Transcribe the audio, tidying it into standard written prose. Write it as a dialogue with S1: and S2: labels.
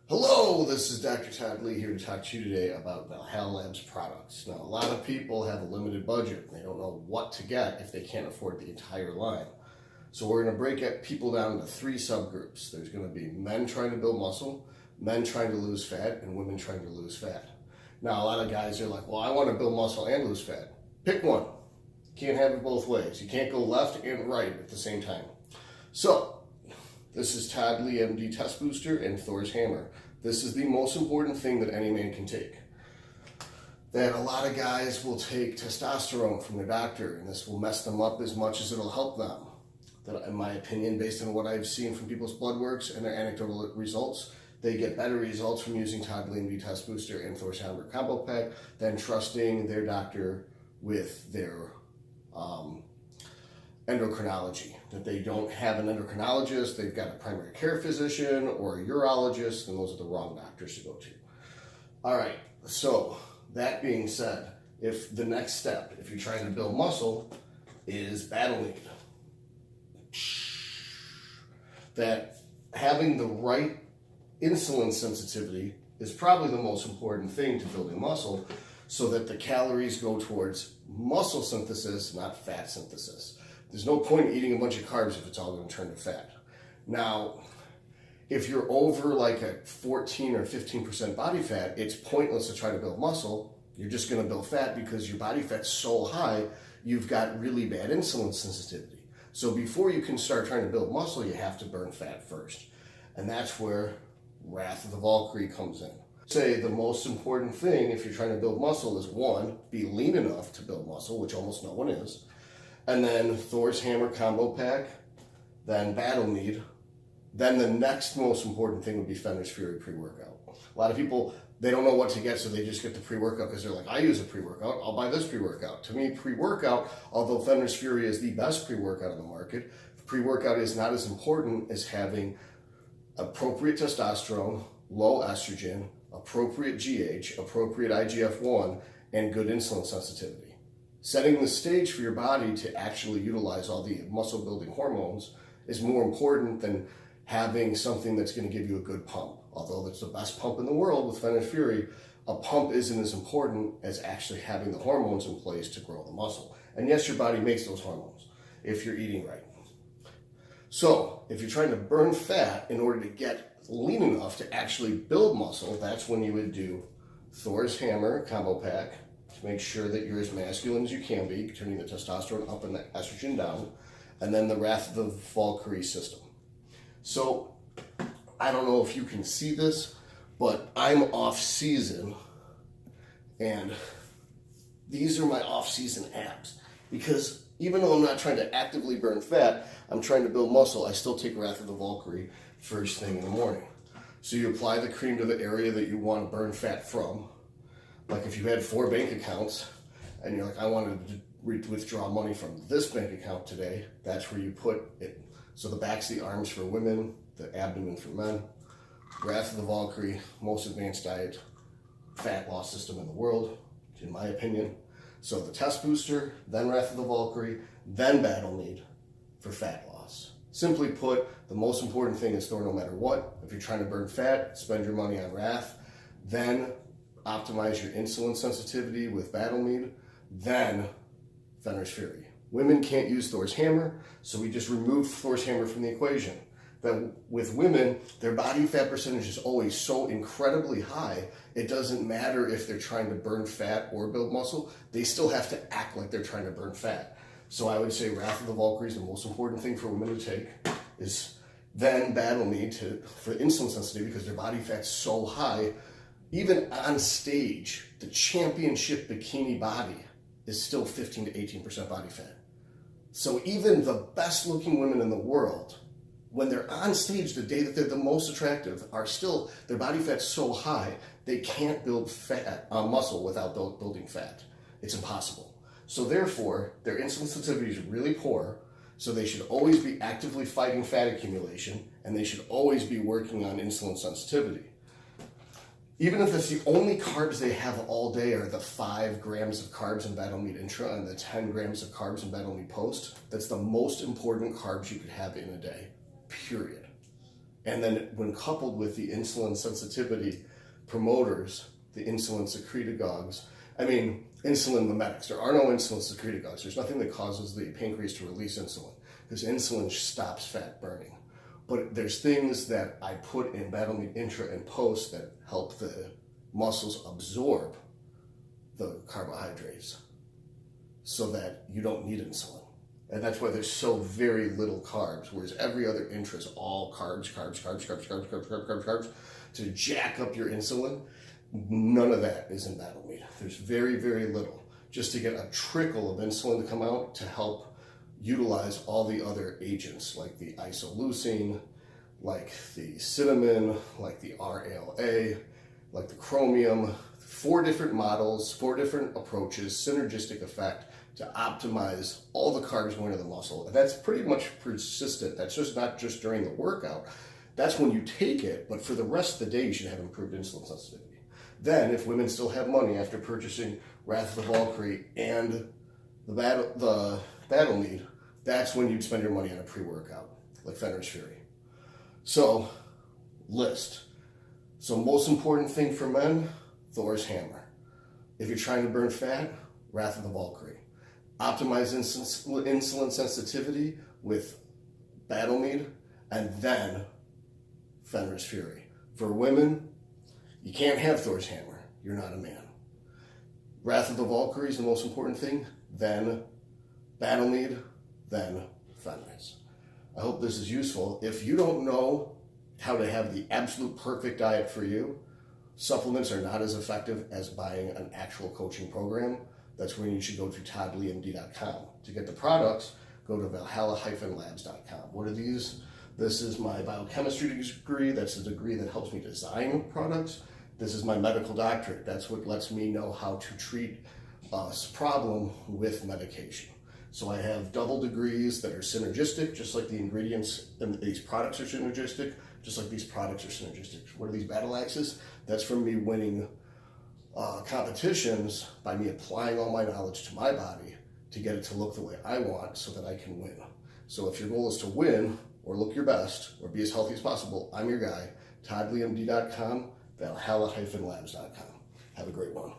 S1: Hello, this is Dr. Todd Lee here to talk to you today about Valhalla Labs products. Now, a lot of people have a limited budget and they don't know what to get if they can't afford the entire line. So we're going to break people down into three subgroups. There's going to be men trying to build muscle, men trying to lose fat, and women trying to lose fat. Now, a lot of guys are like, well, I want to build muscle and lose fat. Pick one. You can't have it both ways. You can't go left and right at the same time. So, this is Todd Lee MD Test Booster and Thor's Hammer. This is the most important thing that any man can take. That a lot of guys will take testosterone from their doctor, and this will mess them up as much as it'll help them. That, in my opinion, based on what I've seen from people's blood works and their anecdotal results, they get better results from using Todd Lee MD Test Booster and Thor's Hammer Combo Pack than trusting their doctor with their endocrinology. That they don't have an endocrinologist, they've got a primary care physician or a urologist, and those are the wrong doctors to go to. All right, so that being said, if the next step, if you're trying to build muscle, is battle need. That having the right insulin sensitivity is probably the most important thing to building muscle, so that the calories go towards muscle synthesis, not fat synthesis. There's no point in eating a bunch of carbs if it's all going to turn to fat. Now, if you're over like a 14 or 15% body fat, it's pointless to try to build muscle. You're just going to build fat because your body fat's so high, you've got really bad insulin sensitivity. So before you can start trying to build muscle, you have to burn fat first. And that's where Wrath of the Valkyrie comes in. Say the most important thing if you're trying to build muscle is one, be lean enough to build muscle, which almost no one is. And then Thor's Hammer Combo Pack, then Battle Mead. Then the next most important thing would be Fenris Fury pre-workout. A lot of people, they don't know what to get, so they just get the pre-workout because they're like, I use a pre-workout, I'll buy this pre-workout. To me, pre-workout, although Fenris Fury is the best pre-workout on the market, pre-workout is not as important as having appropriate testosterone, low estrogen, appropriate GH, appropriate IGF-1, and good insulin sensitivity. Setting the stage for your body to actually utilize all the muscle building hormones is more important than having something that's going to give you a good pump. Although it's the best pump in the world with Fenris Fury, a pump isn't as important as actually having the hormones in place to grow the muscle. And yes, your body makes those hormones if you're eating right. So if you're trying to burn fat in order to get lean enough to actually build muscle, that's when you would do Thor's Hammer Combo Pack to make sure that you're as masculine as you can be, turning the testosterone up and the estrogen down, and then the Wrath of the Valkyrie system. So I don't know if you can see this, but I'm off season, and these are my off season abs, because even though I'm not trying to actively burn fat, I'm trying to build muscle, I still take Wrath of the Valkyrie first thing in the morning. So you apply the cream to the area that you want to burn fat from. Like if you had 4 bank accounts and you're like, I wanted to withdraw money from this bank account today, that's where you put it. So the back's the arms for women, the abdomen for men. Wrath of the Valkyrie, most advanced diet, fat loss system in the world, in my opinion. So the test booster, then Wrath of the Valkyrie, then Battle Mead for fat loss. Simply put, the most important thing is Thor no matter what. If you're trying to burn fat, spend your money on Wrath, then optimize your insulin sensitivity with Battle Mead, then Fenris Fury. Women can't use Thor's Hammer, so we just remove Thor's Hammer from the equation. That with women, their body fat percentage is always so incredibly high, it doesn't matter if they're trying to burn fat or build muscle, they still have to act like they're trying to burn fat. So I would say Wrath of the Valkyrie is the most important thing for women to take, is then Battle Mead for insulin sensitivity, because their body fat's so high. Even on stage, the championship bikini body is still 15 to 18% body fat. So even the best looking women in the world, when they're on stage the day that they're the most attractive, are still, their body fat's so high, they can't build fat, muscle without building fat. It's impossible. So therefore, their insulin sensitivity is really poor, so they should always be actively fighting fat accumulation, and they should always be working on insulin sensitivity. Even if it's the only carbs they have all day are the 5 grams of carbs in Battle Mead Intra and the 10 grams of carbs in Battle Mead Post, that's the most important carbs you could have in a day, period. And then when coupled with the insulin sensitivity promoters, the insulin secretagogues, insulin mimetics. There are no insulin secretagogues. There's nothing that causes the pancreas to release insulin because insulin stops fat burning. But there's things that I put in battle meat intra and post that help the muscles absorb the carbohydrates so that you don't need insulin. And that's why there's so very little carbs, whereas every other intra is all carbs to jack up your insulin. None of that is in battle meat. There's very, very little, just to get a trickle of insulin to come out to help utilize all the other agents, like the isoleucine, like the cinnamon, like the RALA, like the chromium. 4 different models, 4 different approaches, synergistic effect to optimize all the carbs going to the muscle. And that's pretty much persistent. That's just not just during the workout. That's when you take it, but for the rest of the day, you should have improved insulin sensitivity. Then, if women still have money after purchasing Wrath of the Valkyrie and the battle meat, that's when you'd spend your money on a pre-workout, like Fenrir's Fury. So, list. So, most important thing for men, Thor's hammer. If you're trying to burn fat, Wrath of the Valkyrie. Optimize insulin sensitivity with battle meat, and then Fenrir's Fury. For women, you can't have Thor's hammer. You're not a man. Wrath of the Valkyrie is the most important thing, then battle meat, then Fenrir's. I hope this is useful. If you don't know how to have the absolute perfect diet for you, supplements are not as effective as buying an actual coaching program. That's when you should go to toddleemd.com. To get the products, go to Valhalla-Labs.com. What are these? This is my biochemistry degree. That's the degree that helps me design products. This is my medical doctorate. That's what lets me know how to treat a problem with medication. So I have double degrees that are synergistic, just like the ingredients in these products are synergistic, just like these products are synergistic. What are these battle axes? That's from me winning competitions by me applying all my knowledge to my body to get it to look the way I want so that I can win. So if your goal is to win or look your best or be as healthy as possible, I'm your guy. toddleemd.com, Valhalla-Labs.com. Have a great one.